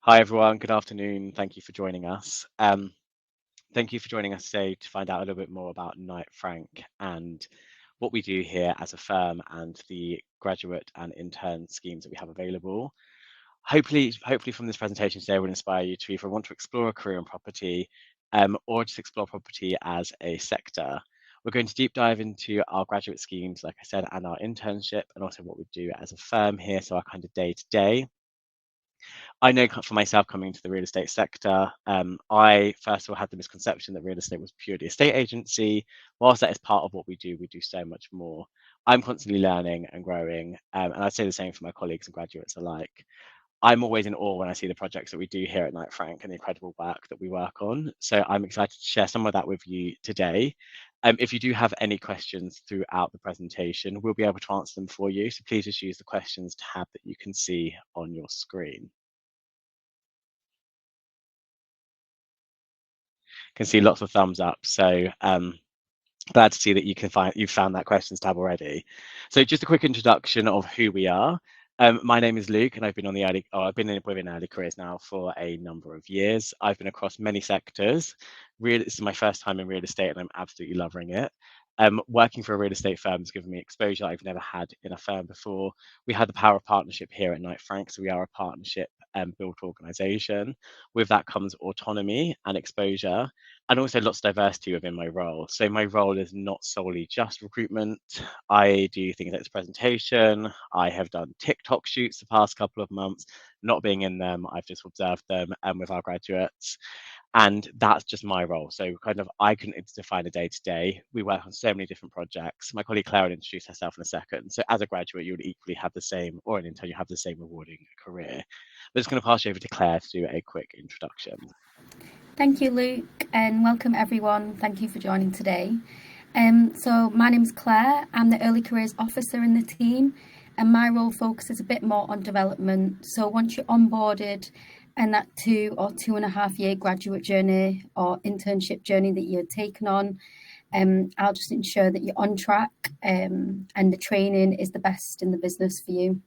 Hi, everyone. Good afternoon. Thank you for joining us. Thank you for joining us today to find out a little bit more about Knight Frank and what we do here as a firm and the graduate and intern schemes that we have available. Hopefully from this presentation today will inspire you to either want to explore a career in property or just explore property as a sector. We're going to deep dive into our graduate schemes, like I said, and our internship, and also what we do as a firm here, so our kind of day-to-day. I know for myself coming into the real estate sector, I first of all had the misconception that real estate was purely a estate agency. Whilst that is part of what we do so much more. I'm constantly learning and growing, and I'd say the same for my colleagues and graduates alike. I'm always in awe when I see the projects that we do here at Knight Frank and the incredible work that we work on. So I'm excited to share some of that with you today. If you do have any questions throughout the presentation, we'll be able to answer them for you. So please just use the questions tab that you can see on your screen. Can see lots of thumbs up. So glad to see that you've found that questions tab already. So just a quick introduction of who we are. My name is Luke, and I've been within early careers now for a number of years. I've been across many sectors. This is my first time in real estate, and I'm absolutely loving it. Working for a real estate firm has given me exposure I've never had in a firm before. We had the power of partnership here at Knight Frank, so we are a partnership built organisation. With that comes autonomy and exposure, and also lots of diversity within my role. So my role is not solely just recruitment. I do things like this presentation. I have done TikTok shoots the past couple of months. Not being in them, I've just observed them with our graduates. And that's just my role. So kind of I can define a day to day. We work on so many different projects. My colleague Claire will introduce herself in a second. So as a graduate, you would equally have the same, or an intern, you have the same rewarding career. I'm just going to pass you over to Claire to do a quick introduction. Thank you, Luke, and welcome everyone. Thank you for joining today. So my name's Claire. I'm the Early Careers Officer in the team, and my role focuses a bit more on development. So once you're onboarded and that 2 or 2.5 year graduate journey or internship journey that you're taken on, I'll just ensure that you're on track and the training is the best in the business for you.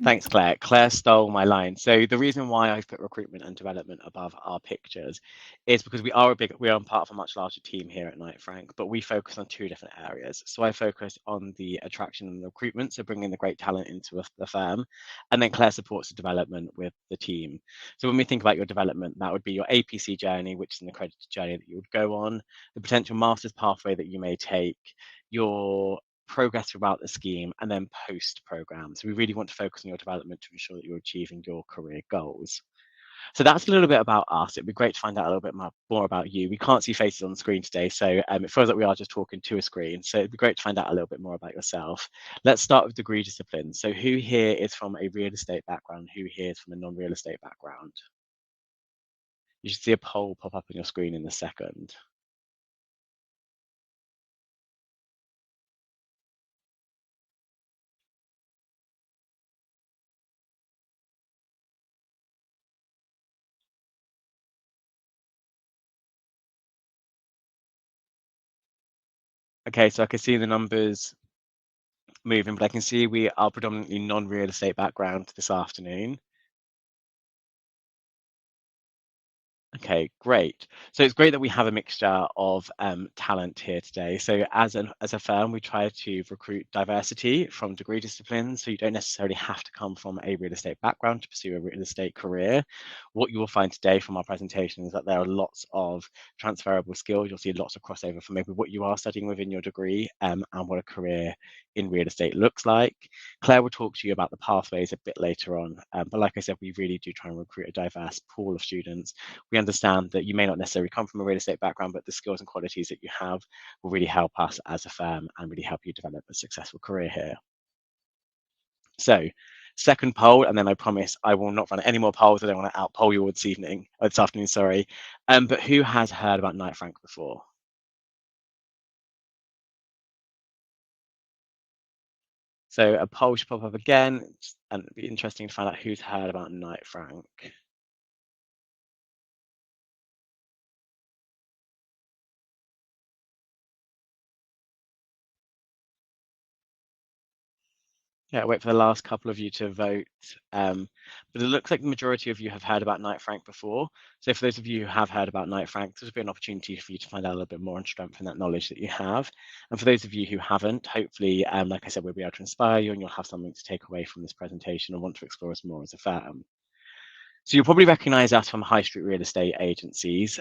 Thanks, Claire. Claire stole my line. So the reason why I've put recruitment and development above our pictures is because we are part of a much larger team here at Knight Frank, but we focus on two different areas. So I focus on the attraction and the recruitment, so bringing the great talent into the firm, and then Claire supports the development with the team. So when we think about your development, that would be your APC journey, which is an accredited journey that you would go on, the potential master's pathway that you may take, your progress throughout the scheme, and then post program. So we really want to focus on your development to ensure that you're achieving your career goals. So that's a little bit about us. It'd be great to find out a little bit more about you. We can't see faces on the screen today, so it feels like we are just talking to a screen. So it'd be great to find out a little bit more about yourself. Let's start with degree discipline. So who here is from a real estate background? Who here is from a non-real estate background? You should see a poll pop up on your screen in a second. Okay, so I can see the numbers moving, but I can see we are predominantly non-real estate background this afternoon. Okay, great. So it's great that we have a mixture of talent here today. So as a firm, we try to recruit diversity from degree disciplines. So you don't necessarily have to come from a real estate background to pursue a real estate career. What you will find today from our presentation is that there are lots of transferable skills. You'll see lots of crossover from maybe what you are studying within your degree and what a career in real estate looks like. Claire will talk to you about the pathways a bit later on. But like I said, we really do try and recruit a diverse pool of students. We understand that you may not necessarily come from a real estate background, but the skills and qualities that you have will really help us as a firm and really help you develop a successful career here. So second poll, and then I promise I will not run any more polls. I don't want to out-poll you all this afternoon, sorry. But who has heard about Knight Frank before? So a poll should pop up again, and it'd be interesting to find out who's heard about Knight Frank. Yeah, wait for the last couple of you to vote. But it looks like the majority of you have heard about Knight Frank before. So for those of you who have heard about Knight Frank, this will be an opportunity for you to find out a little bit more and strengthen that knowledge that you have. And for those of you who haven't, hopefully, like I said, we'll be able to inspire you and you'll have something to take away from this presentation and want to explore us more as a firm. So you'll probably recognize us from high street real estate agencies.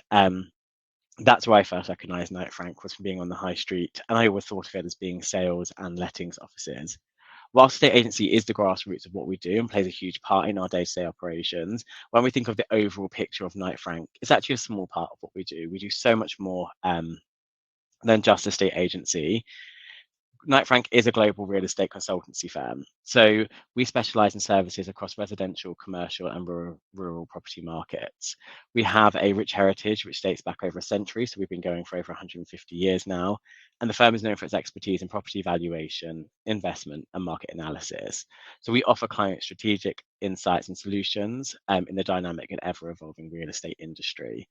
That's where I first recognised Knight Frank, was from being on the high street, and I always thought of it as being sales and lettings offices. Whilst estate agency is the grassroots of what we do and plays a huge part in our day-to-day operations, when we think of the overall picture of Knight Frank, it's actually a small part of what we do. We do so much more than just estate agency. Knight Frank is a global real estate consultancy firm. So we specialize in services across residential, commercial, and rural property markets. We have a rich heritage which dates back over a century. So we've been going for over 150 years now. And the firm is known for its expertise in property valuation, investment, and market analysis. So we offer clients strategic insights and solutions in the dynamic and ever evolving real estate industry.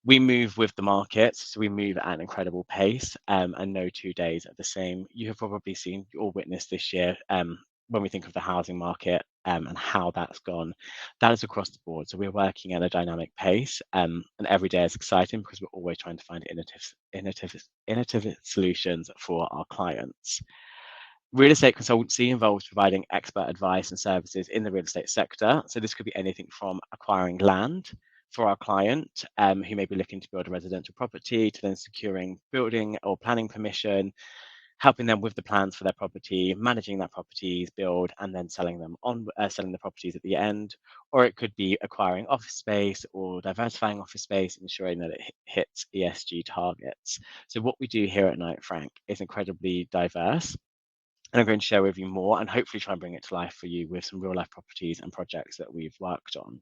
We move with the market, so we move at an incredible pace, and no 2 days are the same. You have probably seen or witnessed this year, when we think of the housing market, and how that's gone. That is across the board. So we're working at a dynamic pace, and every day is exciting because we're always trying to find innovative solutions for our clients. Real estate consultancy involves providing expert advice and services in the real estate sector. So this could be anything from acquiring land for our client, who may be looking to build a residential property, to then securing building or planning permission, helping them with the plans for their property, managing that property's build, and then selling the properties at the end. Or it could be acquiring office space or diversifying office space, ensuring that it hits ESG targets. So what we do here at Knight Frank is incredibly diverse, and I'm going to share with you more and hopefully try and bring it to life for you with some real life properties and projects that we've worked on.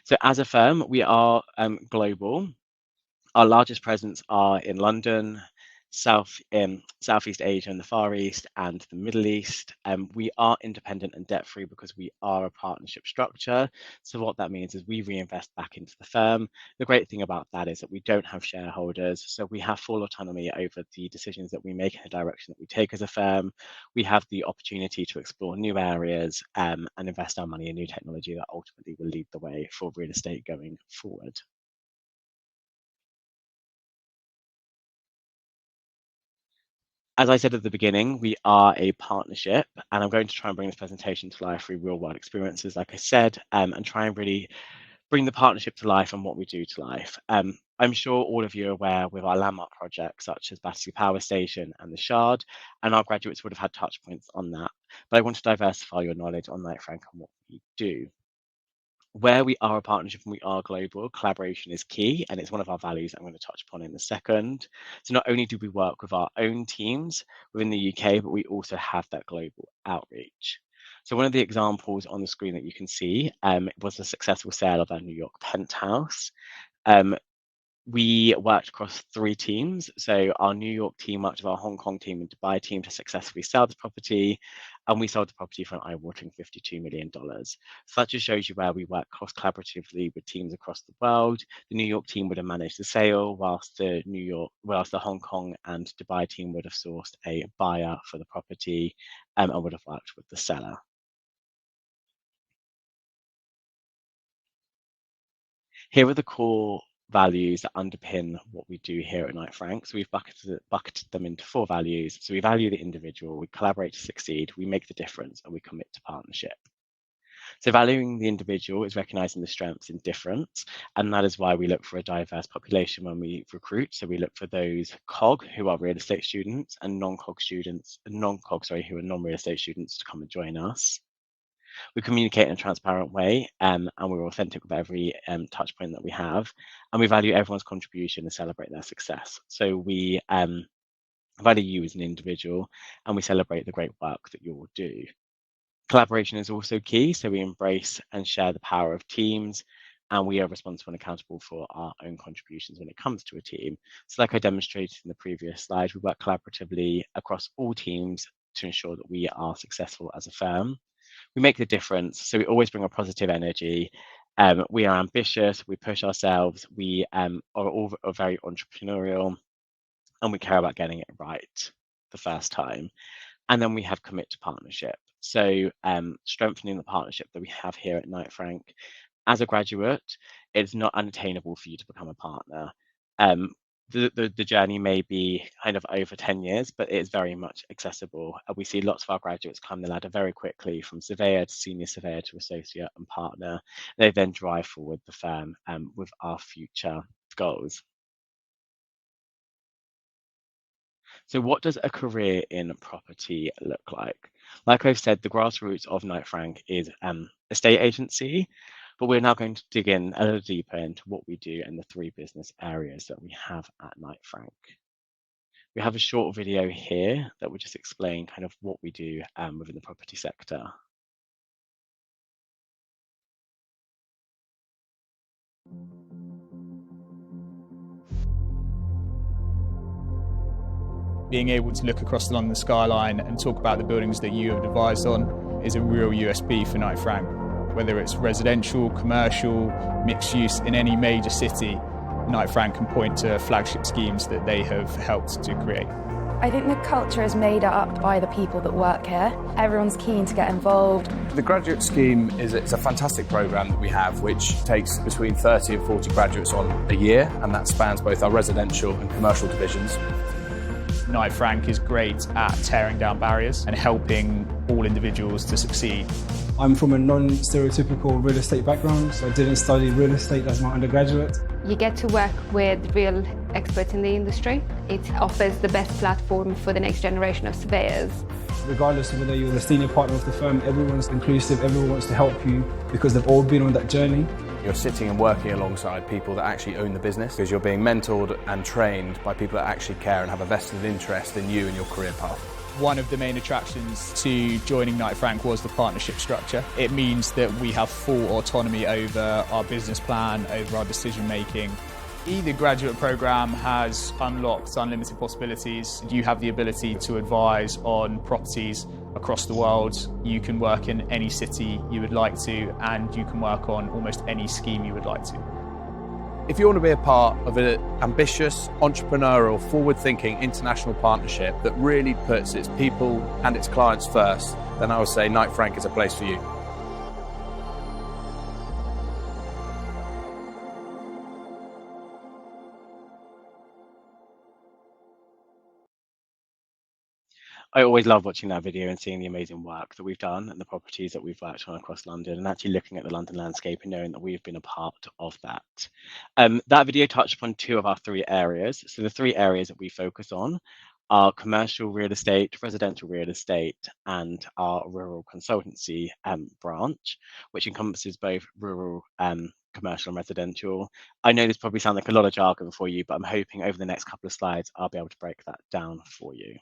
So as a firm, we are global. Our largest presence are in London, Southeast Asia and the Far East, and the Middle East. We are independent and debt-free because we are a partnership structure. So what that means is we reinvest back into the firm. The great thing about that is that we don't have shareholders, so we have full autonomy over the decisions that we make and the direction that we take as a firm. We have the opportunity to explore new areas, and invest our money in new technology that ultimately will lead the way for real estate going forward. As I said at the beginning, we are a partnership, and I'm going to try and bring this presentation to life through real world experiences, like I said, and try and really bring the partnership to life and what we do to life. I'm sure all of you are aware with our landmark projects such as Battersea Power Station and the Shard, and our graduates would have had touch points on that. But I want to diversify your knowledge on Knight Frank and what we do. Where we are a partnership and we are global, collaboration is key, and it's one of our values I'm going to touch upon in a second. So not only do we work with our own teams within the UK, but we also have that global outreach. So one of the examples on the screen that you can see was the successful sale of our New York penthouse. Um, we worked across 3 teams. So our New York team worked with our Hong Kong team and Dubai team to successfully sell the property, and we sold the property for an eye-watering $52 million. So that just shows you where we work cross collaboratively with teams across the world. The New York team would have managed the sale, whilst the Hong Kong and Dubai team would have sourced a buyer for the property, and would have worked with the seller. Here are the core values that underpin what we do here at Knight Frank. So we've bucketed them into 4 values. So we value the individual, we collaborate to succeed, we make the difference, and we commit to partnership. So valuing the individual is recognizing the strengths in difference, and that is why we look for a diverse population when we recruit. So we look for those COG who are real estate students and non-COG who are non-real estate students to come and join us. We communicate in a transparent way, and we're authentic with every touch point that we have, and we value everyone's contribution and celebrate their success. So we value you as an individual, and we celebrate the great work that you will do. Collaboration is also key, so we embrace and share the power of teams, and we are responsible and accountable for our own contributions when it comes to a team. So like I demonstrated in the previous slide, we work collaboratively across all teams to ensure that we are successful as a firm. We make the difference, so we always bring a positive energy. We are ambitious, we push ourselves, we are all very entrepreneurial, and we care about getting it right the first time. And then we have commit to partnership. So strengthening the partnership that we have here at Knight Frank. As a graduate, it's not unattainable for you to become a partner. The journey may be kind of over 10 years, but it is very much accessible. We see lots of our graduates climb the ladder very quickly from surveyor to senior surveyor to associate and partner. They then drive forward the firm with our future goals. So what does a career in property look like? Like I've said, the grassroots of Knight Frank is estate agency, but we're now going to dig in a little deeper into what we do and the 3 business areas that we have at Knight Frank. We have a short video here that will just explain kind of what we do within the property sector. Being able to look across the London skyline and talk about the buildings that you have advised on is a real USP for Knight Frank. Whether it's residential, commercial, mixed use in any major city, Knight Frank can point to flagship schemes that they have helped to create. I think the culture is made up by the people that work here. Everyone's keen to get involved. The graduate scheme is a fantastic programme that we have, which takes between 30 and 40 graduates on a year, and that spans both our residential and commercial divisions. Knight Frank is great at tearing down barriers and helping all individuals to succeed. I'm from a non-stereotypical real estate background, so I didn't study real estate as my undergraduate. You get to work with real experts in the industry. It offers the best platform for the next generation of surveyors. Regardless of whether you're the senior partner of the firm, everyone's inclusive, everyone wants to help you because they've all been on that journey. You're sitting and working alongside people that actually own the business because you're being mentored and trained by people that actually care and have a vested interest in you and your career path. One of the main attractions to joining Knight Frank was the partnership structure. It means that we have full autonomy over our business plan, over our decision making. The graduate programme has unlocked unlimited possibilities. You have the ability to advise on properties across the world. You can work in any city you would like to, and you can work on almost any scheme you would like to. If you want to be a part of an ambitious, entrepreneurial, forward-thinking international partnership that really puts its people and its clients first, then I would say Knight Frank is a place for you. I always love watching that video and seeing the amazing work that we've done and the properties that we've worked on across London, and actually looking at the London landscape and knowing that we've been a part of that. That video touched upon 2 of our 3 areas. So the 3 areas that we focus on are commercial real estate, residential real estate, and our rural consultancy branch, which encompasses both rural, commercial and residential. I know this probably sounds like a lot of jargon for you, but I'm hoping over the next couple of slides, I'll be able to break that down for you.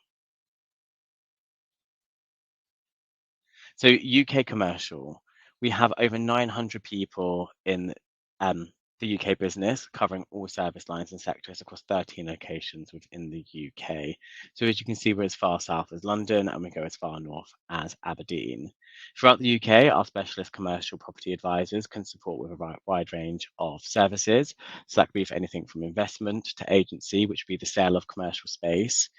So UK commercial, we have over 900 people in the UK business covering all service lines and sectors across 13 locations within the UK. So as you can see, we're as far south as London and we go as far north as Aberdeen. Throughout the UK, our specialist commercial property advisors can support with a wide range of services. So that could be for anything from investment to agency, which would be the sale of commercial space,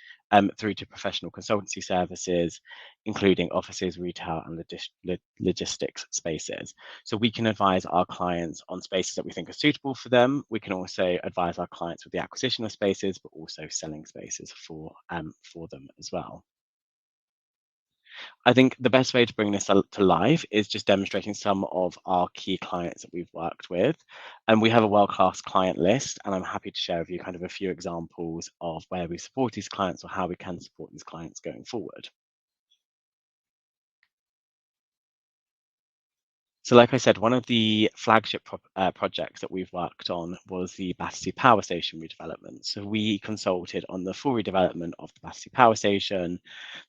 through to professional consultancy services, including offices, retail, and logistics spaces. So we can advise our clients on spaces that we think are suitable for them. We can also advise our clients with the acquisition of spaces, but also selling spaces for them as well. I think the best way to bring this to life is just demonstrating some of our key clients that we've worked with. And we have a world-class client list, and I'm happy to share with you kind of a few examples of where we support these clients or how we can support these clients going forward. So like I said, one of the flagship projects that we've worked on was the Battersea Power Station redevelopment. So we consulted on the full redevelopment of the Battersea Power Station.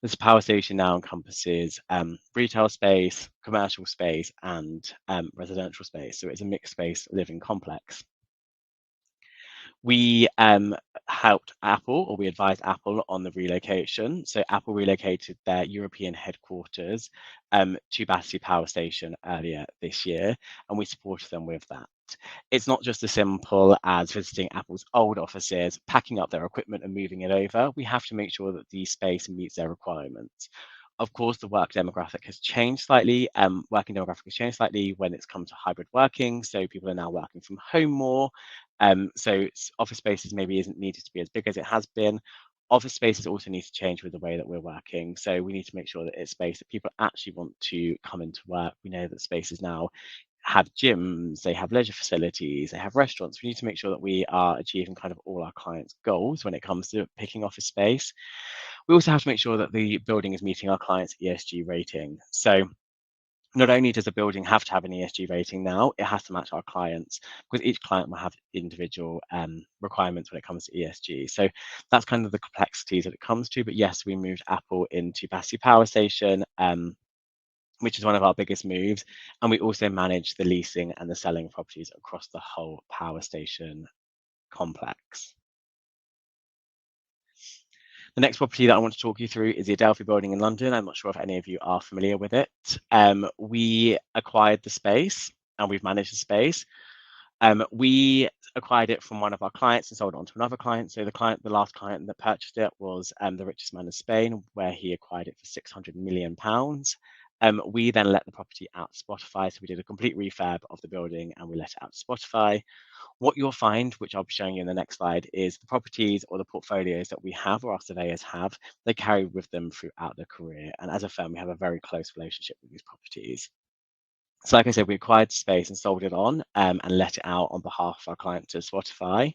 This power station now encompasses retail space, commercial space, and residential space. So it's a mixed space living complex. We helped Apple, or we advised Apple on the relocation. So Apple relocated their European headquarters to Battersea Power Station earlier this year, and we supported them with that. it's not just as simple as visiting Apple's old offices, packing up their equipment and moving it over. We have to make sure that the space meets their requirements. Of course, the working demographic has changed slightly when it's come to hybrid working. So people are now working from home more. So office spaces maybe isn't needed to be as big as it has been. Office spaces also need to change with the way that we're working. So we need to make sure that it's space that people actually want to come into work. We know that spaces now have gyms, they have leisure facilities, they have restaurants. We need to make sure that we are achieving kind of all our clients' goals when it comes to picking office space. We also have to make sure that the building is meeting our clients' ESG rating. So not only does a building have to have an ESG rating now, it has to match our clients, because each client will have individual requirements when it comes to ESG. So that's kind of the complexities that it comes to. But yes, we moved Apple into Battersea Power Station, which is one of our biggest moves. And we also manage the leasing and the selling of properties across the whole power station complex. The next property that I want to talk you through is the Adelphi building in London. I'm not sure if any of you are familiar with it. We acquired the space and we've managed the space. We acquired it from one of our clients and sold it on to another client. So the last client that purchased it was the richest man in Spain, where he acquired it for £600 million. We then let the property out to Spotify. So we did a complete refurb of the building and we let it out to Spotify. What you'll find, which I'll be showing you in the next slide, is the properties or the portfolios that we have or our surveyors have, they carry with them throughout their career. And as a firm, we have a very close relationship with these properties. So like I said, we acquired space and sold it on and let it out on behalf of our client to Spotify.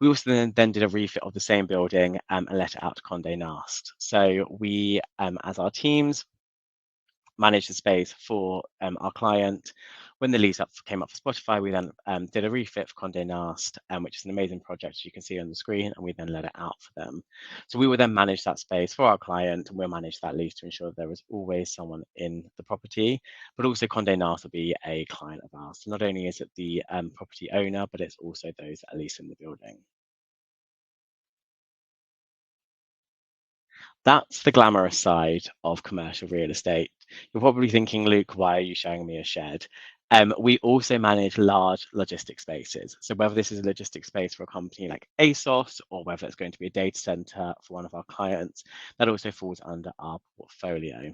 We also then did a refit of the same building and let it out to Condé Nast. So we, as our teams, managed the space for our client. When the lease came up for Spotify, we then did a refit for Condé Nast, which is an amazing project, as you can see on the screen, and we then let it out for them. So we will then manage that space for our client, and we'll manage that lease to ensure that there is always someone in the property, but also Condé Nast will be a client of ours. So not only is it the property owner, but it's also those that are leasing the building. That's the glamorous side of commercial real estate. You're probably thinking, Luke, why are you showing me a shed? We also manage large logistics spaces. So whether this is a logistics space for a company like ASOS, or whether it's going to be a data center for one of our clients, that also falls under our portfolio.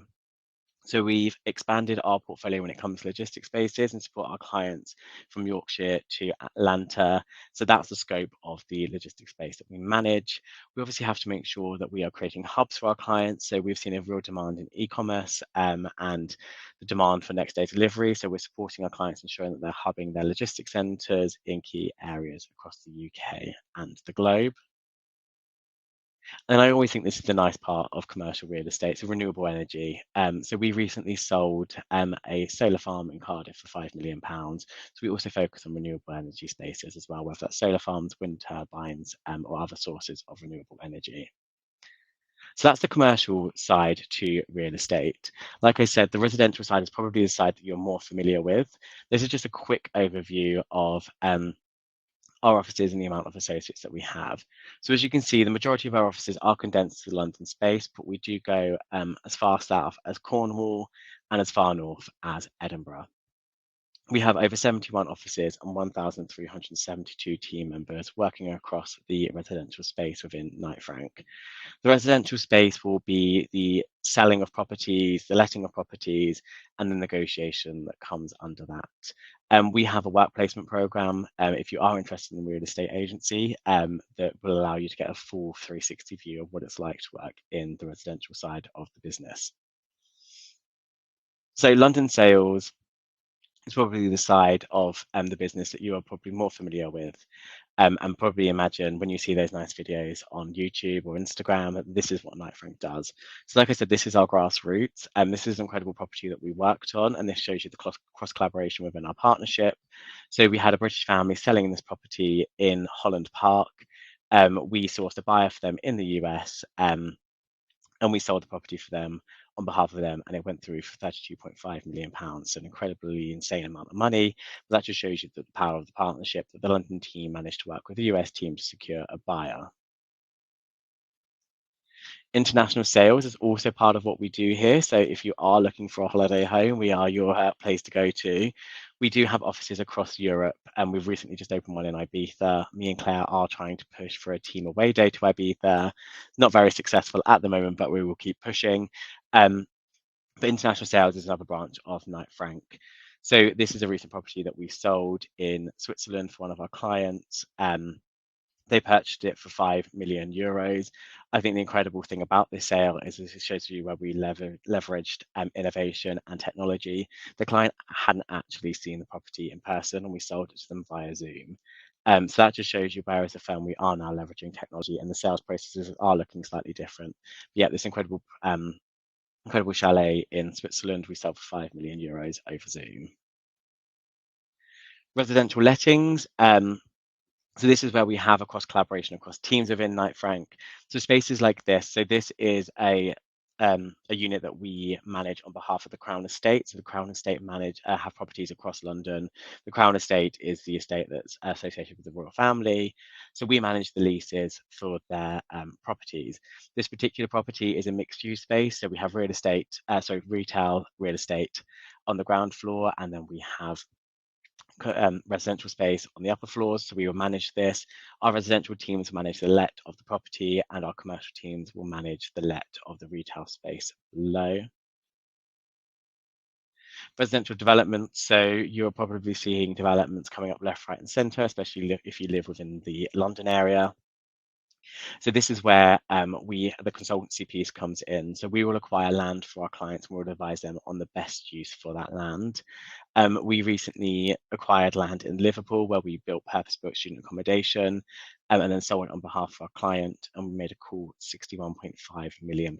So we've expanded our portfolio when it comes to logistics spaces and support our clients from Yorkshire to Atlanta. So that's the scope of the logistics space that we manage. We obviously have to make sure that we are creating hubs for our clients. So we've seen a real demand in e-commerce and the demand for next day delivery. So we're supporting our clients, ensuring that they're hubbing their logistics centres in key areas across the UK and the globe. And I always think this is the nice part of commercial real estate, so renewable energy. So we recently sold a solar farm in Cardiff for £5 million. So we also focus on renewable energy spaces as well, whether that's solar farms, wind turbines, or other sources of renewable energy. So that's the commercial side to real estate. Like I said, the residential side is probably the side that you're more familiar with. This is just a quick overview of our offices and the amount of associates that we have. So as you can see, the majority of our offices are condensed to the London space, but we do go as far south as Cornwall and as far north as Edinburgh. We have over 71 offices and 1,372 team members working across the residential space within Knight Frank. The residential space will be the selling of properties, the letting of properties, and the negotiation that comes under that. We have a work placement program, if you are interested in real estate agency, that will allow you to get a full 360 view of what it's like to work in the residential side of the business. So London sales is probably the side of the business that you are probably more familiar with. And probably imagine when you see those nice videos on YouTube or Instagram, this is what Knight Frank does. So like I said, this is our grassroots, and this is an incredible property that we worked on, and this shows you the cross collaboration within our partnership. So we had a British family selling this property in Holland Park. We sourced a buyer for them in the US, and we sold the property for them on behalf of them, and it went through for £32.5 million. So an incredibly insane amount of money. But that just shows you the power of the partnership, that the London team managed to work with the US team to secure a buyer. International sales is also part of what we do here. So if you are looking for a holiday home, we are your place to go to. We do have offices across Europe, and we've recently just opened one in Ibiza. Me and Claire are trying to push for a team away day to Ibiza. Not very successful at the moment, but we will keep pushing. But international sales is another branch of Knight Frank. So this is a recent property that we sold in Switzerland for one of our clients. They purchased it for 5 million euros. I think the incredible thing about this sale is it shows you where we leveraged innovation and technology. The client hadn't actually seen the property in person, and we sold it to them via Zoom. So that just shows you where, as a firm, we are now leveraging technology, and the sales processes are looking slightly different. But yeah, this incredible chalet in Switzerland we sold for 5 million euros over Zoom. Residential lettings. So this is where we have across collaboration across teams within Knight Frank. So spaces like this. So this is a unit that we manage on behalf of the Crown Estate. So the Crown Estate have properties across London. The Crown Estate is the estate that's associated with the royal family. So we manage the leases for their properties. This particular property is a mixed-use space. So we have retail real estate on the ground floor, and then we have residential space on the upper floors, so we will manage this. Our residential teams manage the let of the property, and our commercial teams will manage the let of the retail space below. Residential development, so you're probably seeing developments coming up left, right and centre, especially if you live within the London area. So this is where the consultancy piece comes in. So we will acquire land for our clients and we'll advise them on the best use for that land. We recently acquired land in Liverpool where we built purpose-built student accommodation and then sold it on behalf of our client, and we made a cool £61.5 million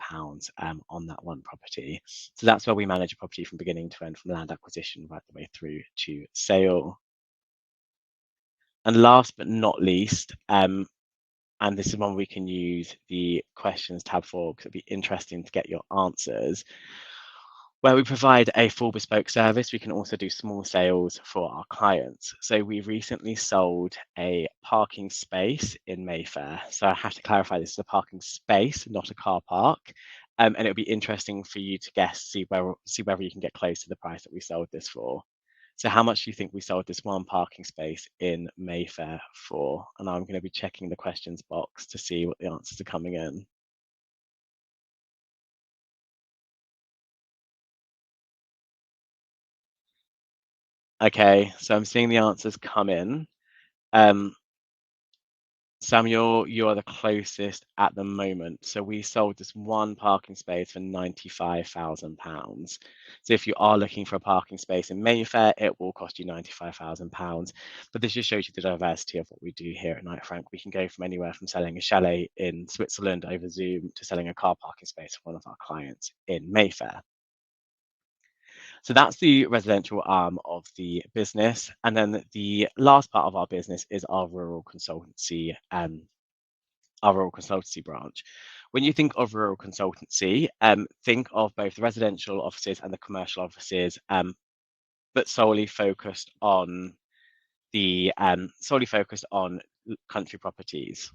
on that one property. So that's where we manage a property from beginning to end, from land acquisition right the way through to sale. And last but not least, and this is one we can use the questions tab for because it'd be interesting to get your answers. Where we provide a full bespoke service, we can also do small sales for our clients. So we recently sold a parking space in Mayfair. So I have to clarify, this is a parking space, not a car park. And it'll be interesting for you to guess, see whether you can get close to the price that we sold this for. So how much do you think we sold this one parking space in Mayfair for? And I'm going to be checking the questions box to see what the answers are coming in. Okay, so I'm seeing the answers come in. Sam, you are the closest at the moment. So we sold this one parking space for £95,000. So if you are looking for a parking space in Mayfair, it will cost you £95,000. But this just shows you the diversity of what we do here at Knight Frank. We can go from anywhere from selling a chalet in Switzerland over Zoom to selling a car parking space for one of our clients in Mayfair. So that's the residential arm of the business. And then the last part of our business is our rural consultancy branch. When you think of rural consultancy, think of both the residential offices and the commercial offices, but solely focused on country properties.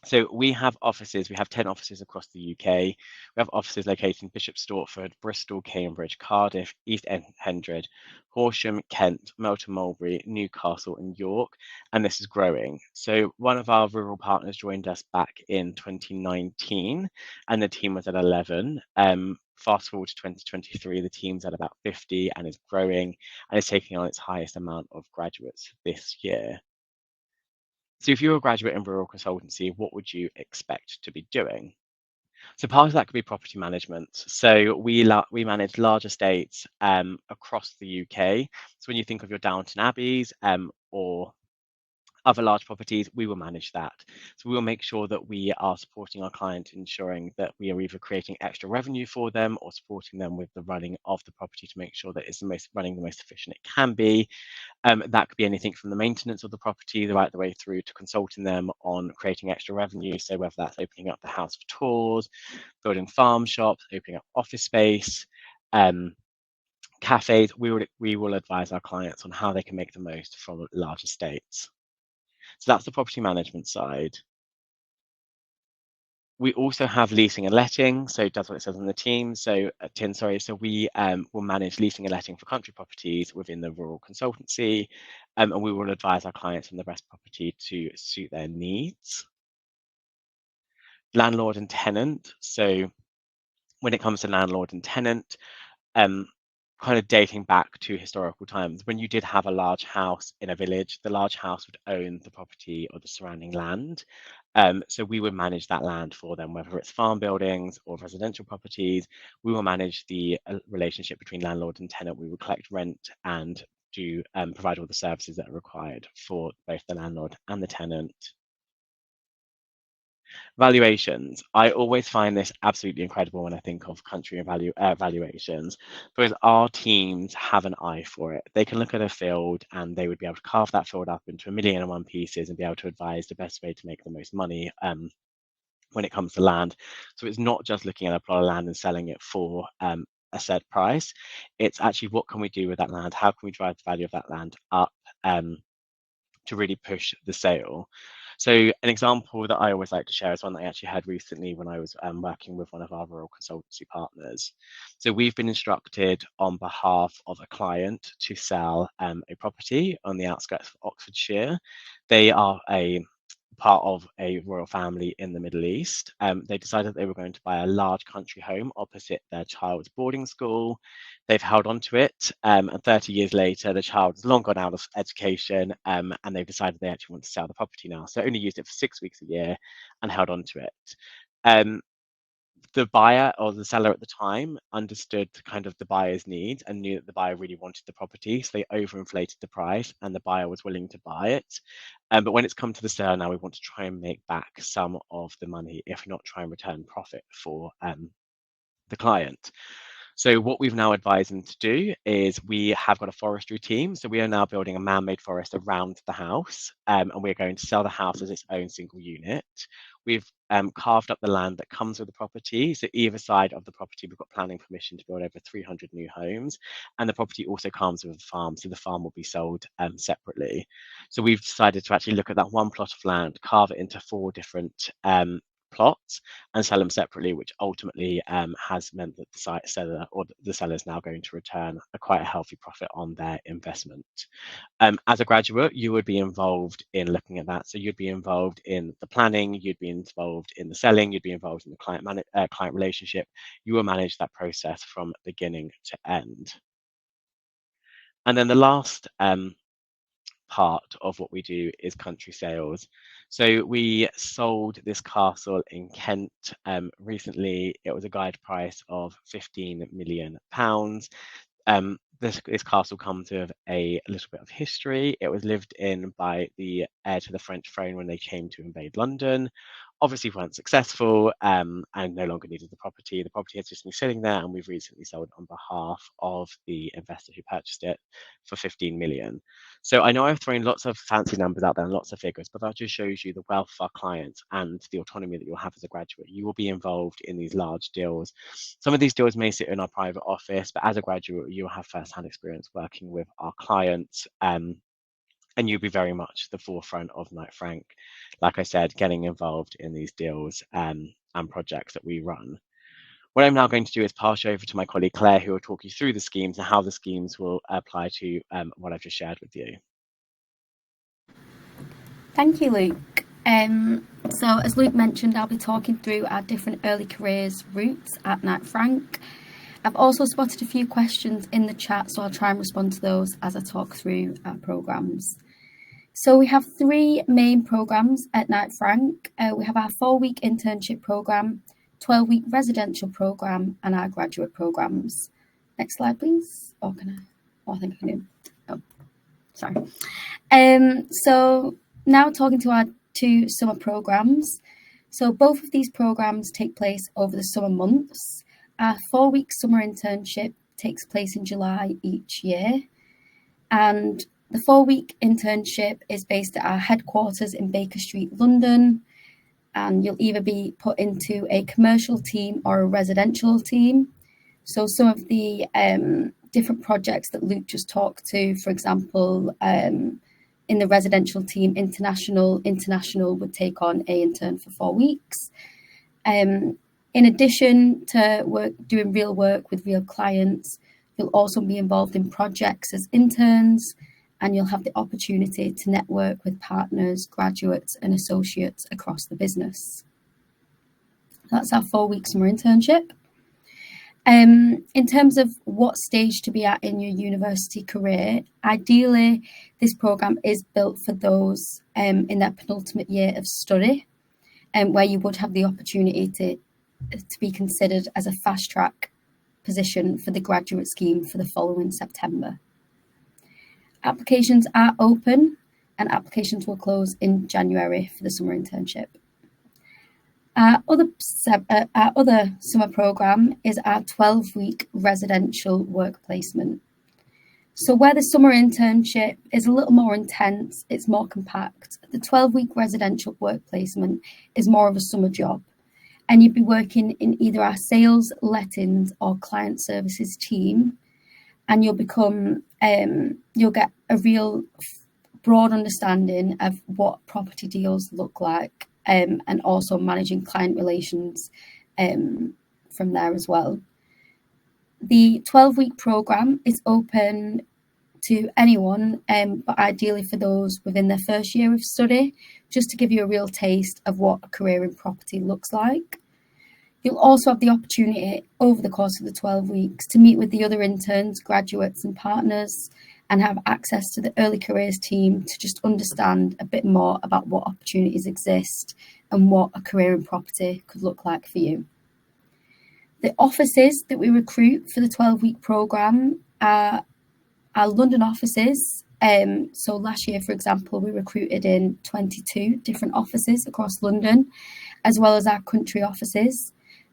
So we have 10 offices across the UK. We have offices located in Bishop Stortford, Bristol, Cambridge, Cardiff, East Hendred, Horsham, Kent, Melton Mulberry, Newcastle and York, and this is growing. So one of our rural partners joined us back in 2019 and the team was at 11. Fast forward to 2023, the team's at about 50 and is growing and is taking on its highest amount of graduates this year. So if you're a graduate in rural consultancy, what would you expect to be doing? So part of that could be property management. So we manage large estates across the UK. So when you think of your Downton Abbeys or other large properties, we will manage that. So we will make sure that we are supporting our client, ensuring that we are either creating extra revenue for them or supporting them with the running of the property to make sure that it's running the most efficient it can be. That could be anything from the maintenance of the property right the way through to consulting them on creating extra revenue. So whether that's opening up the house for tours, building farm shops, opening up office space, cafes, we will advise our clients on how they can make the most from large estates. So that's the property management side. We also have leasing and letting, so it does what it says on the team. So so we will manage leasing and letting for country properties within the rural consultancy, and we will advise our clients on the best property to suit their needs. Landlord and tenant. So when it comes to landlord and tenant, kind of dating back to historical times, when you did have a large house in a village, the large house would own the property or the surrounding land. So we would manage that land for them, whether it's farm buildings or residential properties. We will manage the relationship between landlord and tenant. We will collect rent and do provide all the services that are required for both the landlord and the tenant. Valuations. I always find this absolutely incredible when I think of country valuations, because our teams have an eye for it. They can look at a field and they would be able to carve that field up into 1,000,001 pieces and be able to advise the best way to make the most money when it comes to land. So it's not just looking at a plot of land and selling it for a set price. It's actually, what can we do with that land? How can we drive the value of that land up to really push the sale? So an example that I always like to share is one that I actually had recently when I was working with one of our rural consultancy partners. So we've been instructed on behalf of a client to sell a property on the outskirts of Oxfordshire. They are a part of a royal family in the Middle East. They decided they were going to buy a large country home opposite their child's boarding school. They've held on to it, and 30 years later, the child has long gone out of education, and they've decided they actually want to sell the property now. So only used it for 6 weeks a year and held on to it. The buyer or the seller at the time understood kind of the buyer's needs and knew that the buyer really wanted the property, so they overinflated the price and the buyer was willing to buy it. But when it's come to the sale now, we want to try and make back some of the money, if not try and return profit for the client. So what we've now advised them to do is, we have got a forestry team. So we are now building a man-made forest around the house, and we're going to sell the house as its own single unit. We've carved up the land that comes with the property. So either side of the property, we've got planning permission to build over 300 new homes. And the property also comes with a farm. So the farm will be sold separately. So we've decided to actually look at that one plot of land, carve it into 4 different plots and sell them separately, which ultimately has meant that the seller or the seller is now going to return quite a healthy profit on their investment. As a graduate, you would be involved in looking at that. So you'd be involved in the planning, you'd be involved in the selling, you'd be involved in the client relationship. You will manage that process from beginning to end. And then the last part of what we do is country sales. So we sold this castle in Kent recently. It was a guide price of £15 million. This castle comes with a little bit of history. It was lived in by the heir to the French throne when they came to invade London. Obviously weren't successful and no longer needed the property. The property has just been sitting there, and we've recently sold it on behalf of the investor who purchased it for 15 million. So I know I've thrown lots of fancy numbers out there and lots of figures, but that just shows you the wealth of our clients and the autonomy that you'll have as a graduate. You will be involved in these large deals. Some of these deals may sit in our private office, but as a graduate, you'll have first-hand experience working with our clients. And you'll be very much the forefront of Knight Frank, like I said, getting involved in these deals and projects that we run. What I'm now going to do is pass you over to my colleague Claire, who will talk you through the schemes and how the schemes will apply to what I've just shared with you. Thank you, Luke. So as Luke mentioned, I'll be talking through our different early careers routes at Knight Frank. I've also spotted a few questions in the chat, so I'll try and respond to those as I talk through our programmes. So we have 3 main programmes at Knight Frank. We have our 4-week internship programme, 12-week residential programme, and our graduate programmes. Next slide, please. Or can I? Oh, I think I can do. Oh, sorry. So now talking to our 2 summer programmes. So both of these programmes take place over the summer months. Our 4-week summer internship takes place in July each year, and the 4-week internship is based at our headquarters in Baker Street, London, and you'll either be put into a commercial team or a residential team. So some of the different projects that Luke just talked to, for example, in the residential team, international would take on an intern for 4 weeks. In addition to doing real work with real clients, you'll also be involved in projects as interns, and you'll have the opportunity to network with partners, graduates and associates across the business. That's our 4-week summer internship. In terms of what stage to be at in your university career, ideally this programme is built for those in their penultimate year of study, where you would have the opportunity to be considered as a fast track position for the graduate scheme for the following September. Applications are open and applications will close in January for the summer internship. Our other summer programme is our 12-week residential work placement. So where the summer internship is a little more intense, it's more compact, the 12-week residential work placement is more of a summer job. And you'd be working in either our sales, lettings or client services team. And you'll get a real broad understanding of what property deals look like, and also managing client relations from there as well. The 12-week programme is open to anyone, but ideally for those within their first year of study, just to give you a real taste of what a career in property looks like. You'll also have the opportunity over the course of the 12 weeks to meet with the other interns, graduates and partners, and have access to the early careers team to just understand a bit more about what opportunities exist and what a career in property could look like for you. The offices that we recruit for the 12-week programme are our London offices. So last year, for example, we recruited in 22 different offices across London, as well as our country offices.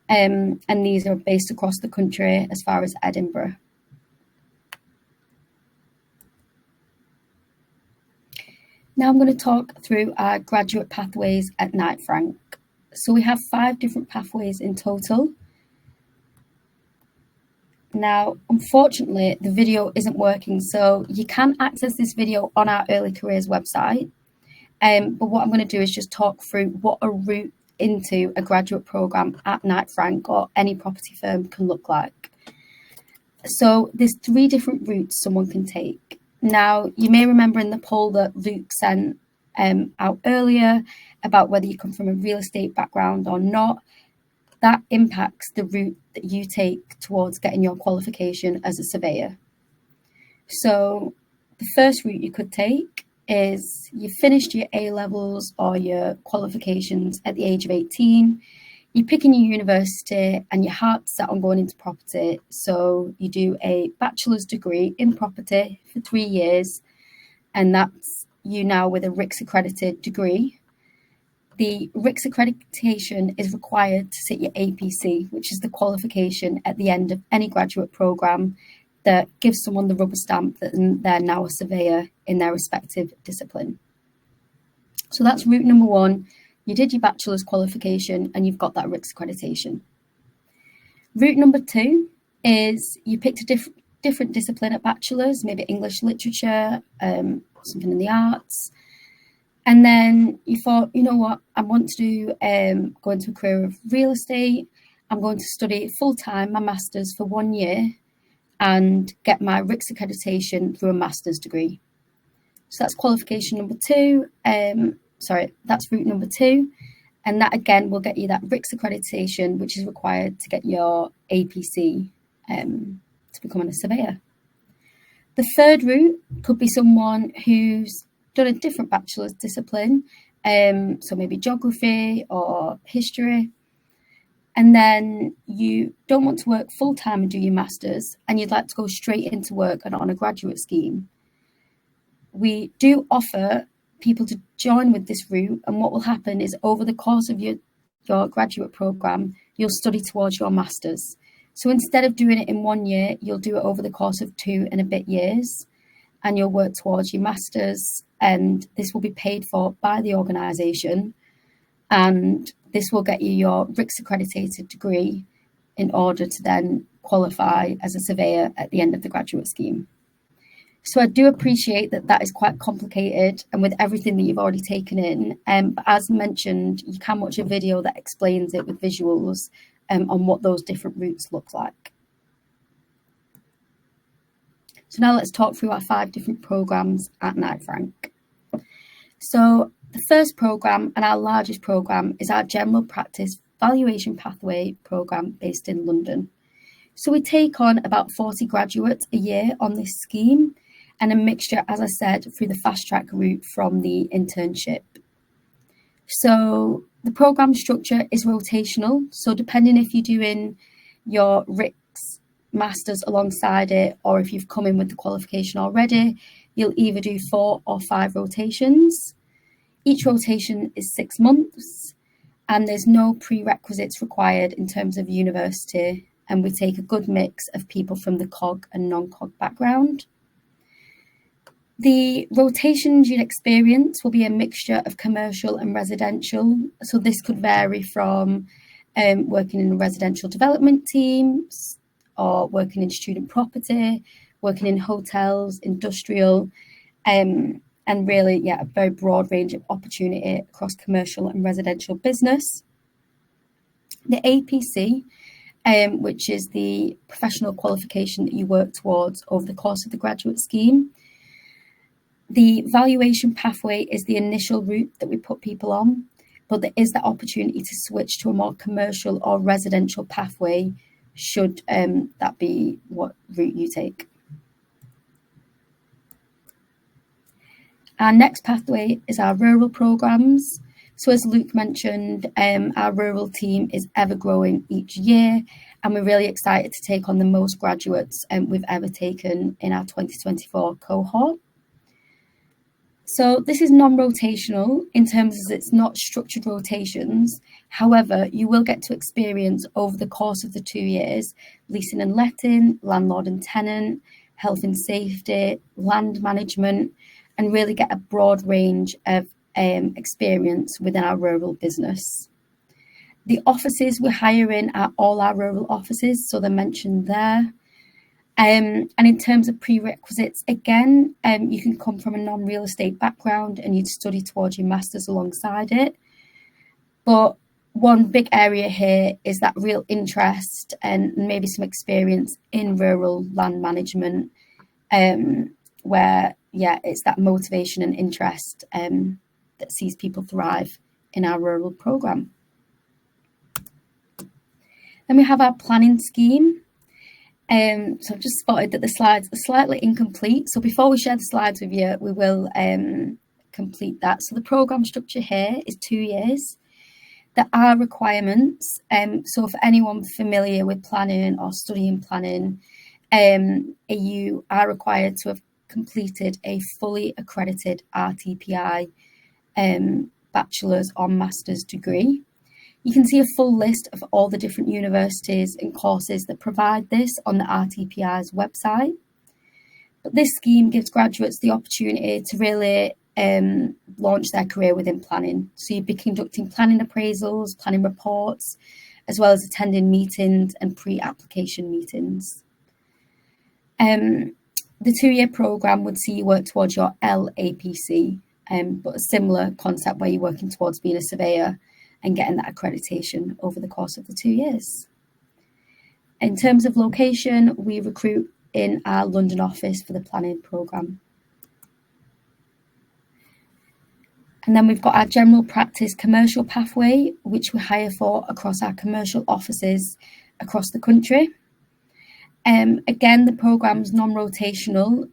And these are based across the country as far as Edinburgh. Now I'm going to talk through our graduate pathways at Knight Frank. So we have 5 different pathways in total. Now, unfortunately, the video isn't working, so you can access this video on our early careers website. But what I'm going to do is just talk through what a route into a graduate programme at Knight Frank or any property firm can look like. So there's 3 different routes someone can take. Now, you may remember in the poll that Luke sent out earlier about whether you come from a real estate background or not. That impacts the route that you take towards getting your qualification as a surveyor. So the first route you could take is you finished your A-levels or your qualifications at the age of 18. You're picking your university and your heart's set on going into property. So you do a bachelor's degree in property for 3 years, and that's you now with a RICS accredited degree. The RICS accreditation is required to sit your APC, which is the qualification at the end of any graduate programme that gives someone the rubber stamp that they're now a surveyor in their respective discipline. So that's route number 1. You did your bachelor's qualification and you've got that RICS accreditation. Route number 2 is you picked a different discipline at bachelor's, maybe English literature, something in the arts. And then you thought, you know what, I want to go into a career of real estate. I'm going to study full-time my master's for 1 year and get my RICS accreditation through a master's degree. So that's qualification number 2. That's route number 2. And that again will get you that RICS accreditation, which is required to get your APC to become a surveyor. The third route could be someone who's done a different bachelor's discipline, so maybe geography or history, and then you don't want to work full-time and do your master's and you'd like to go straight into work and on a graduate scheme. We do offer people to join with this route, and what will happen is over the course of your graduate programme, you'll study towards your master's. So instead of doing it in 1 year, you'll do it over the course of 2 and a bit years, and you'll work towards your master's, and this will be paid for by the organisation, and this will get you your RICS accredited degree in order to then qualify as a surveyor at the end of the graduate scheme. So I do appreciate that that is quite complicated and with everything that you've already taken in. But as mentioned, you can watch a video that explains it with visuals on what those different routes look like. So now let's talk through our 5 different programs at Knight Frank. So the first program and our largest program is our General Practice Valuation Pathway program based in London. So we take on about 40 graduates a year on this scheme, and a mixture, as I said, through the fast track route from the internship. So the program structure is rotational. So depending if you're doing your RICS masters alongside it, or if you've come in with the qualification already, you'll either do 4 or 5 rotations. Each rotation is 6 months, and there's no prerequisites required in terms of university. And we take a good mix of people from the COG and non-COG background. The rotations you'd experience will be a mixture of commercial and residential. So this could vary from working in residential development teams, or working in student property, working in hotels, industrial, and really, a very broad range of opportunity across commercial and residential business. The APC, which is the professional qualification that you work towards over the course of the graduate scheme. The valuation pathway is the initial route that we put people on, but there is the opportunity to switch to a more commercial or residential pathway should that be what route you take. Our next pathway is our rural programs. So as Luke mentioned, our rural team is ever growing each year, and we're really excited to take on the most graduates we've ever taken in our 2024 cohort. So this is non-rotational in terms of it's not structured rotations. However, you will get to experience over the course of the 2 years, leasing and letting, landlord and tenant, health and safety, land management, and really get a broad range of experience within our rural business. The offices we're hiring are all our rural offices, so they're mentioned there. And in terms of prerequisites, again, you can come from a non-real estate background and you'd study towards your masters alongside it. But one big area here is that real interest and maybe some experience in rural land management, where, it's that motivation and interest that sees people thrive in our rural programme. Then we have our planning scheme. So I've just spotted that the slides are slightly incomplete. So before we share the slides with you, we will complete that. So the programme structure here is 2 years. There are requirements. So for anyone familiar with planning or studying planning, you are required to have completed a fully accredited RTPI bachelor's or master's degree. You can see a full list of all the different universities and courses that provide this on the RTPI's website. But this scheme gives graduates the opportunity to really launch their career within planning. So you'd be conducting planning appraisals, planning reports, as well as attending meetings and pre-application meetings. The 2-year programme would see you work towards your LAPC, but a similar concept where you're working towards being a surveyor and getting that accreditation over the course of the 2 years. In terms of location, we recruit in our London office for the planning programme. And then we've got our general practice commercial pathway, which we hire for across our commercial offices across the country. Again, the programme's non-rotational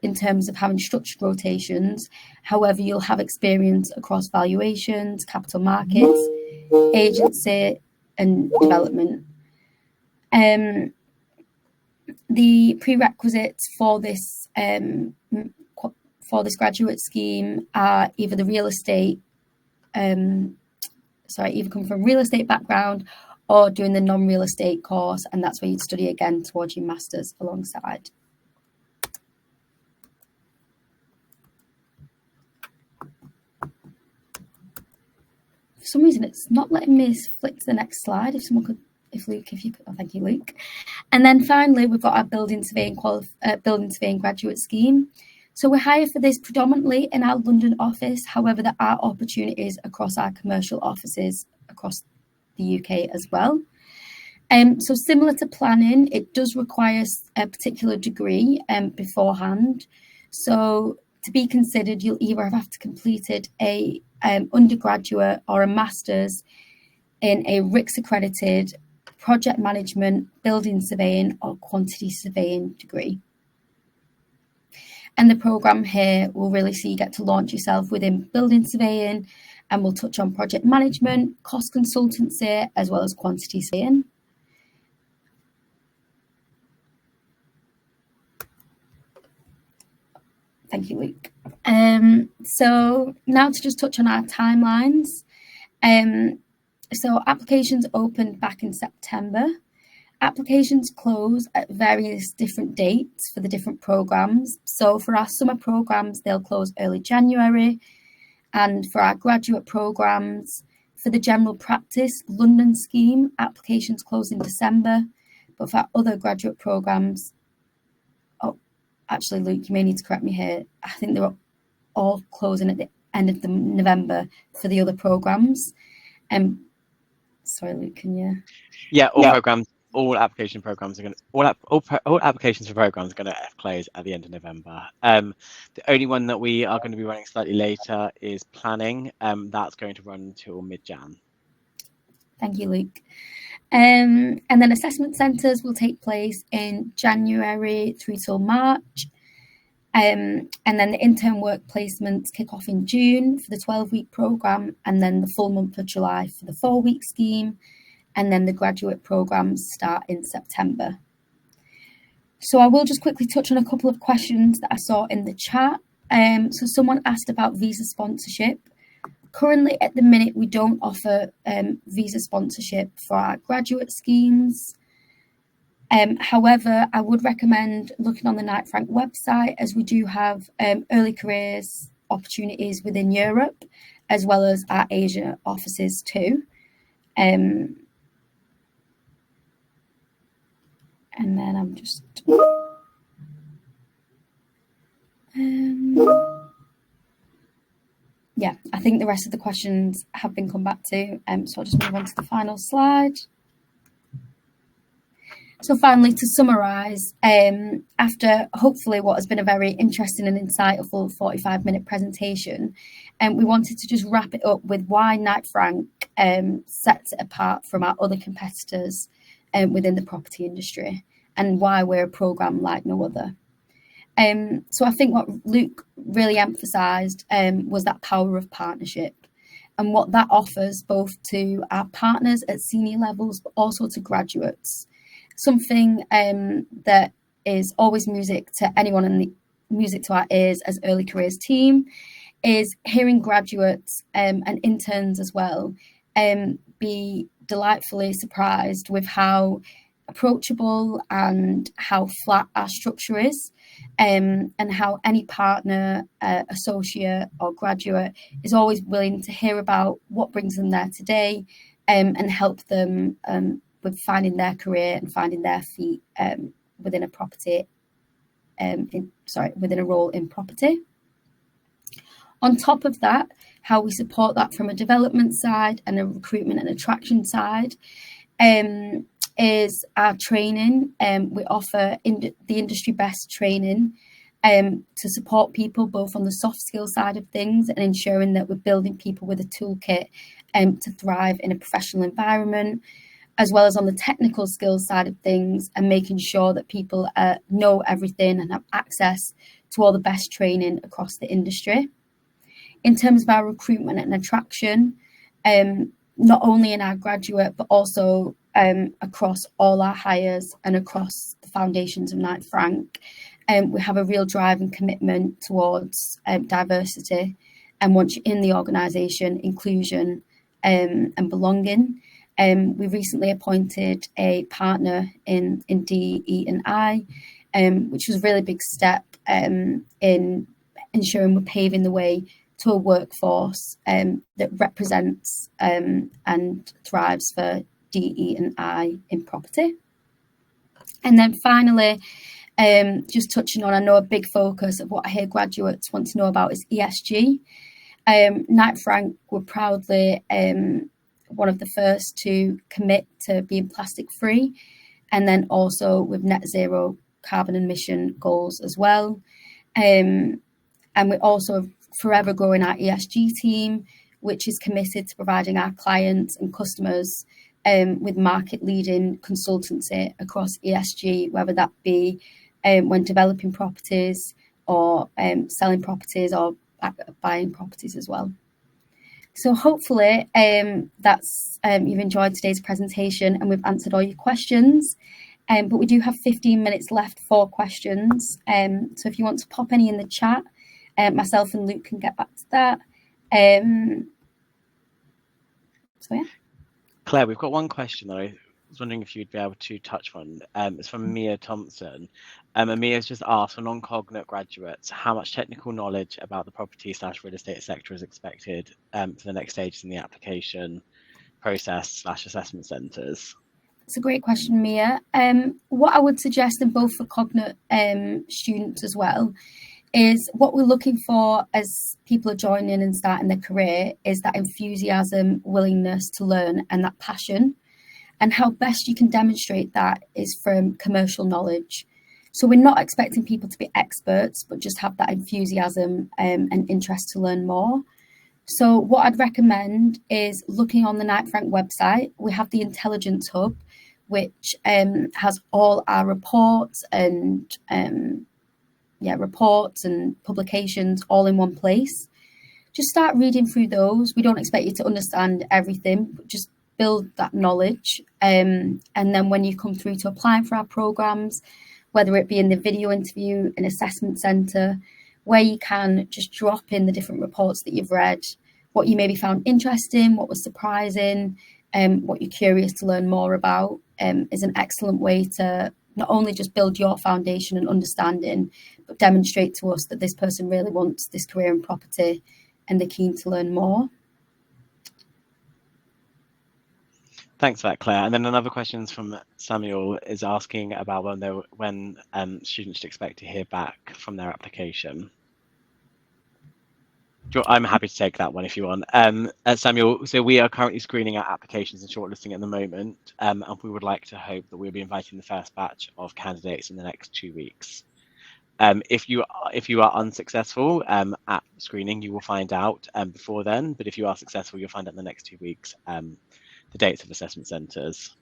in terms of having structured rotations. However, you'll have experience across valuations, capital markets, agency and development. The prerequisites for this graduate scheme are either the real estate, either come from real estate background or doing the non-real estate course, and that's where you'd study again towards your masters alongside. For some reason, it's not letting me flick to the next slide. If someone could if you could, thank you, Luke. And then finally, we've got our building surveying graduate scheme. So we hire for this predominantly in our London office. However, there are opportunities across our commercial offices across the UK as well. So similar to planning, it does require a particular degree beforehand. So to be considered, you'll either have to completed a undergraduate or a master's in a RICS accredited project management, building surveying or quantity surveying degree. And the programme here will really see you get to launch yourself within building surveying, and we'll touch on project management, cost consultancy, as well as quantity surveying. Thank you, Luke. So now to just touch on our timelines. So applications opened back in September. Applications close at various different dates for the different programmes. So for our summer programmes, they'll close early January. And for our graduate programmes, for the general practice London scheme, applications close in December. But for our other graduate programmes, actually, Luke, you may need to correct me here. I think they're all closing at the end of November for the other programmes. Sorry, Luke, can you? Yeah, all application programs are going to all applications for programs are going to close at the end of November. The only one that we are going to be running slightly later is planning. That's going to run until mid-Jan. Thank you, Luke. And then assessment centres will take place in January through till March. And then the intern work placements kick off in June for the 12-week programme, and then the full month of July for the 4-week scheme. And then the graduate programmes start in September. So I will just quickly touch on a couple of questions that I saw in the chat. So someone asked about visa sponsorship. Currently, at the minute, we don't offer visa sponsorship for our graduate schemes. However, I would recommend looking on the Knight Frank website, as we do have early careers opportunities within Europe, as well as our Asia offices too. And then I'm just... yeah, I think the rest of the questions have been come back to. So I'll just move on to the final slide. So finally, to summarise, after hopefully what has been a very interesting and insightful 45-minute presentation, we wanted to just wrap it up with why Knight Frank sets it apart from our other competitors within the property industry, and why we're a programme like no other. So I think what Luke really emphasised was that power of partnership, and what that offers both to our partners at senior levels, but also to graduates. Something that is always music to anyone and music to our ears as early careers team is hearing graduates and interns as well be delightfully surprised with how approachable and how flat our structure is, and how any partner, associate or graduate is always willing to hear about what brings them there today, and help them with finding their career and finding their feet within a property, within a role in property. On top of that, how we support that from a development side and a recruitment and attraction side is our training. We offer the industry best training to support people both on the soft skill side of things and ensuring that we're building people with a toolkit to thrive in a professional environment, as well as on the technical skills side of things and making sure that people know everything and have access to all the best training across the industry. In terms of our recruitment and attraction, not only in our graduate, but also across all our hires and across the foundations of Knight Frank, we have a real drive and commitment towards diversity, and once you're in the organisation, inclusion and belonging. We recently appointed a partner in DE&I, which was a really big step in ensuring we're paving the way to a workforce that represents and thrives for DE and I in property. And then finally, just touching on, I know a big focus of what I hear graduates want to know about is ESG. Knight Frank were proudly one of the first to commit to being plastic free, and then also with net zero carbon emission goals as well. And we're also forever growing our ESG team, which is committed to providing our clients and customers with market leading consultancy across ESG, whether that be when developing properties or selling properties or buying properties as well. So hopefully that's you've enjoyed today's presentation and we've answered all your questions. But we do have 15 minutes left for questions. So if you want to pop any in the chat, myself and Luke can get back to that. So yeah. Claire, we've got one question that I was wondering if you'd be able to touch on. It's from Mia Thompson. And Mia's just asked, for non-cognate graduates, how much technical knowledge about the property/real estate sector is expected for the next stages in the application process/assessment centres? It's a great question, Mia. What I would suggest, and both for cognate students as well, is what we're looking for as people are joining and starting their career is that enthusiasm, willingness to learn, and that passion. And how best you can demonstrate that is from commercial knowledge. So we're not expecting people to be experts, but just have that enthusiasm and interest to learn more. So what I'd recommend is looking on the Knight Frank website. We have the Intelligence Hub, which has all our reports and publications all in one place. Just start reading through those. We don't expect you to understand everything, but just build that knowledge. And then when you come through to applying for our programs, whether it be in the video interview, an assessment centre, where you can just drop in the different reports that you've read, what you maybe found interesting, what was surprising, what you're curious to learn more about, is an excellent way to not only just build your foundation and understanding, but demonstrate to us that this person really wants this career in property and they're keen to learn more. Thanks for that, Claire. And then another question from Samuel is asking about when students should expect to hear back from their application. I'm happy to take that one if you want. Samuel, so we are currently screening our applications and shortlisting at the moment, and we would like to hope that we'll be inviting the first batch of candidates in the next 2 weeks. If you are unsuccessful at screening, you will find out before then, but if you are successful, you'll find out in the next 2 weeks the dates of assessment centres.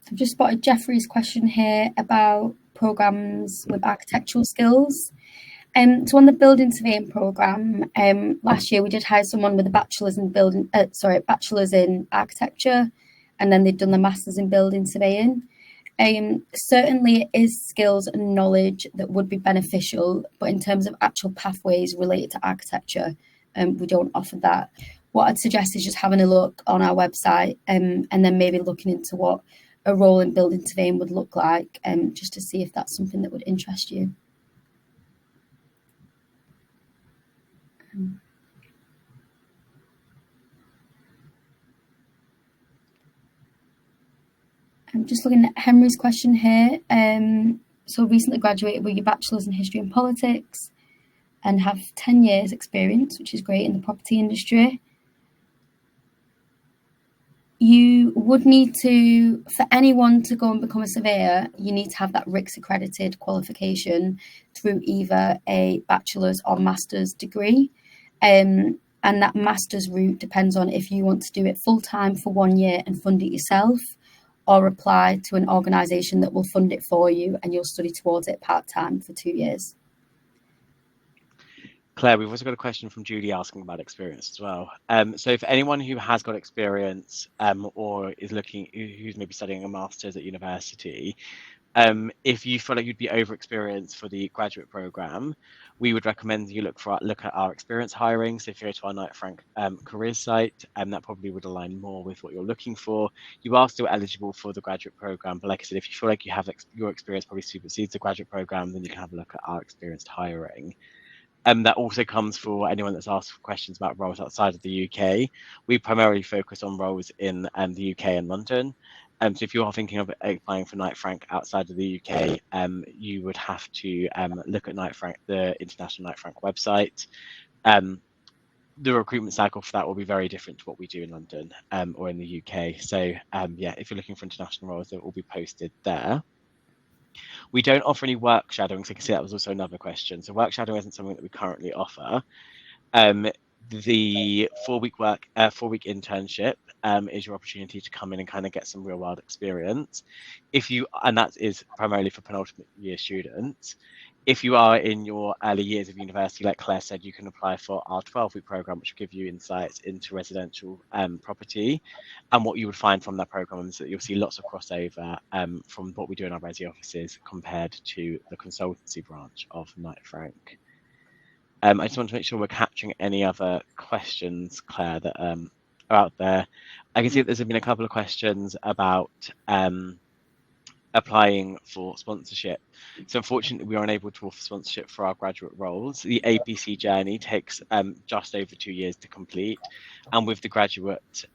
I've just spotted Jeffrey's question here about programmes with architectural skills. So on the building surveying programme, last year we did hire someone with a bachelor's in architecture, and then they'd done the master's in building surveying. Certainly it is skills and knowledge that would be beneficial, but in terms of actual pathways related to architecture, we don't offer that. What I'd suggest is just having a look on our website and then maybe looking into what a role in building surveying would look like, just to see if that's something that would interest you. I'm just looking at Henry's question here. So recently graduated with your bachelor's in history and politics and have 10 years experience, which is great in the property industry. You would need to, for anyone to go and become a surveyor, you need to have that RICS accredited qualification through either a bachelor's or master's degree. And that master's route depends on if you want to do it full time for 1 year and fund it yourself, or apply to an organisation that will fund it for you and you'll study towards it part-time for 2 years. Claire, we've also got a question from Julie asking about experience as well. So for anyone who has got experience or is who's maybe studying a master's at university, if you feel like you'd be over-experienced for the graduate programme, we would recommend you look at our experience hiring. So if you go to our Knight Frank careers site, that probably would align more with what you're looking for. You are still eligible for the graduate programme, but like I said, if you feel like you have your experience probably supersedes the graduate programme, then you can have a look at our experienced hiring. That also comes for anyone that's asked questions about roles outside of the UK. We primarily focus on roles in the UK and London. So if you are thinking of applying for Knight Frank outside of the UK, you would have to look at Knight Frank, the International Knight Frank website. The recruitment cycle for that will be very different to what we do in London or in the UK. So yeah, if you're looking for international roles, it will be posted there. We don't offer any work shadowing, so you can see that was also another question. So work shadowing isn't something that we currently offer. The 4-week internship is your opportunity to come in and kind of get some real world experience. And that is primarily for penultimate year students. If you are in your early years of university, like Claire said, you can apply for our 12-week program, which will give you insights into residential property. And what you would find from that program is that you'll see lots of crossover from what we do in our resi offices compared to the consultancy branch of Knight Frank. I just want to make sure we're capturing any other questions, Claire, that are out there. I can see that there's been a couple of questions about applying for sponsorship. So unfortunately, we are unable to offer sponsorship for our graduate roles. The APC journey takes just over 2 years to complete, and with the graduate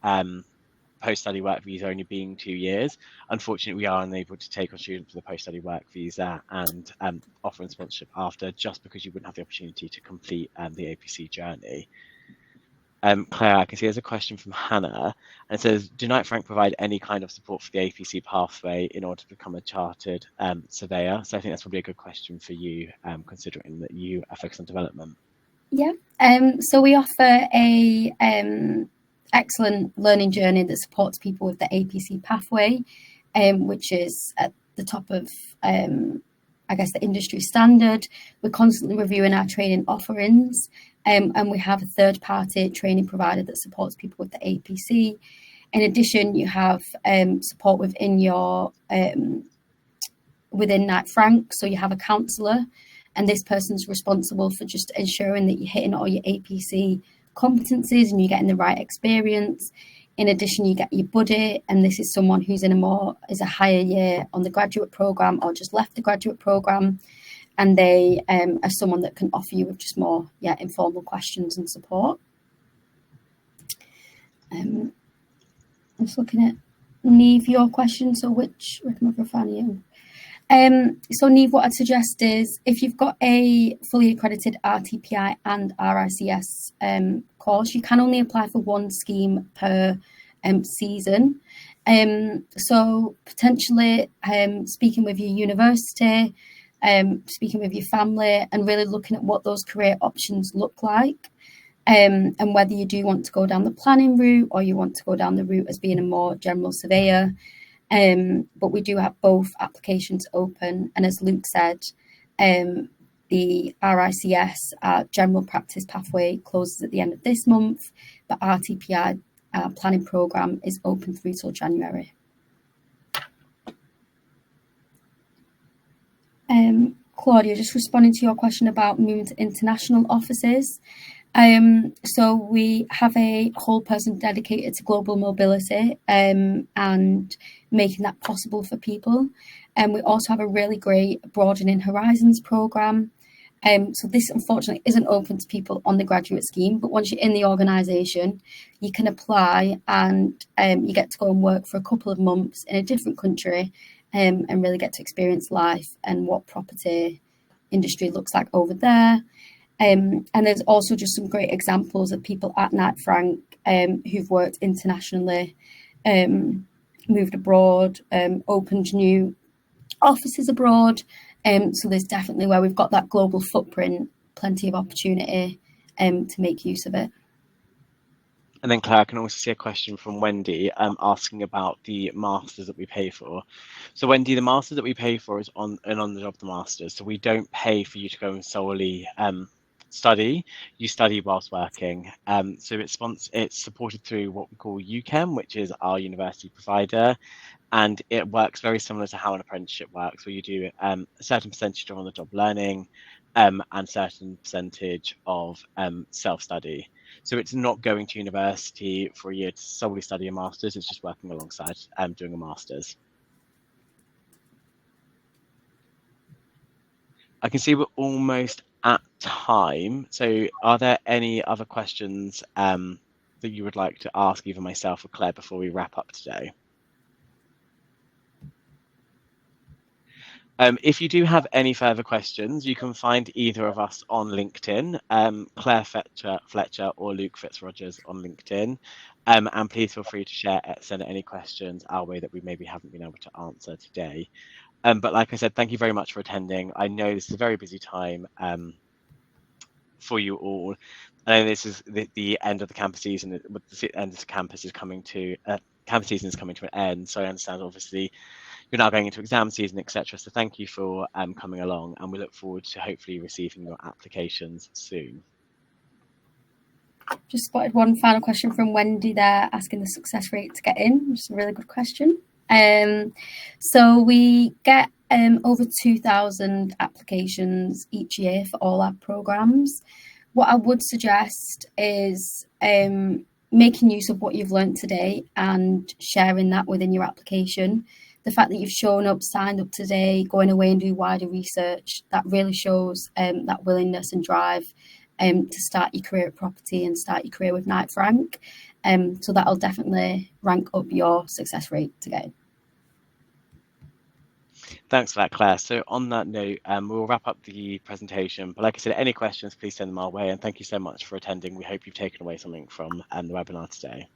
post-study work visa only being 2 years, unfortunately, we are unable to take on students with a post-study work visa and offering sponsorship after, just because you wouldn't have the opportunity to complete the APC journey. Claire, I can see there's a question from Hannah, and it says, do Knight Frank provide any kind of support for the APC pathway in order to become a chartered surveyor? So I think that's probably a good question for you, considering that you are focused on development. Yeah, so we offer a excellent learning journey that supports people with the APC pathway, which is at the top of, I guess, the industry standard. We're constantly reviewing our training offerings, and we have a third-party training provider that supports people with the APC. In addition, you have support within Knight Frank, so you have a counsellor, and this person's responsible for just ensuring that you're hitting all your APC competencies and you're getting the right experience. In addition, you get your buddy, and this is someone who's is a higher year on the graduate program or just left the graduate program, and they are someone that can offer you with just more informal questions and support. I'm just looking at Neve, your question. So which microphone are you? So Neve, what I'd suggest is if you've got a fully accredited RTPI and RICS course, you can only apply for one scheme per season. So potentially speaking with your university, speaking with your family, and really looking at what those career options look like, and whether you do want to go down the planning route or you want to go down the route as being a more general surveyor. But we do have both applications open, and as Luke said, the RICS, our general practice pathway, closes at the end of this month, but RTPI, our planning programme, is open through till January. Claudia, just responding to your question about moving to international offices. So we have a whole person dedicated to global mobility and making that possible for people. And we also have a really great Broadening Horizons programme. So this, unfortunately, isn't open to people on the graduate scheme, but once you're in the organisation, you can apply and you get to go and work for a couple of months in a different country and really get to experience life and what property industry looks like over there. And there's also just some great examples of people at Knight Frank who've worked internationally, moved abroad, opened new offices abroad. So there's definitely, where we've got that global footprint, plenty of opportunity to make use of it. And then Claire, I can also see a question from Wendy asking about the masters that we pay for. So Wendy, the masters that we pay for is on the job the masters. So we don't pay for you to go and solely study. You study whilst working. So it's supported through what we call UChem, which is our university provider. And it works very similar to how an apprenticeship works, where you do a certain percentage of on-the-job learning and certain percentage of self-study. So it's not going to university for a year to solely study a master's, it's just working alongside doing a master's. I can see we're almost at time. So are there any other questions that you would like to ask either myself or Claire before we wrap up today? If you do have any further questions, you can find either of us on LinkedIn, Claire Fletcher or Luke Fitzrogers on LinkedIn. And please feel free to send any questions our way that we maybe haven't been able to answer today. But like I said, thank you very much for attending. I know this is a very busy time for you all. I know this is the end of the campus season. The end of the campus is coming to campus season is coming to an end. So I understand, obviously, you're now going into exam season, etc. So thank you for coming along, and we look forward to hopefully receiving your applications soon. Just spotted one final question from Wendy there, asking the success rate to get in, which is a really good question. So we get over 2,000 applications each year for all our programs. What I would suggest is making use of what you've learned today and sharing that within your application. The fact that you've shown up, signed up today, going away and do wider research, that really shows that willingness and drive to start your career at property and start your career with Knight Frank. So that'll definitely rank up your success rate to get in. Thanks for that, Claire. So on that note, we'll wrap up the presentation. But like I said, any questions, please send them our way. And thank you so much for attending. We hope you've taken away something from the webinar today.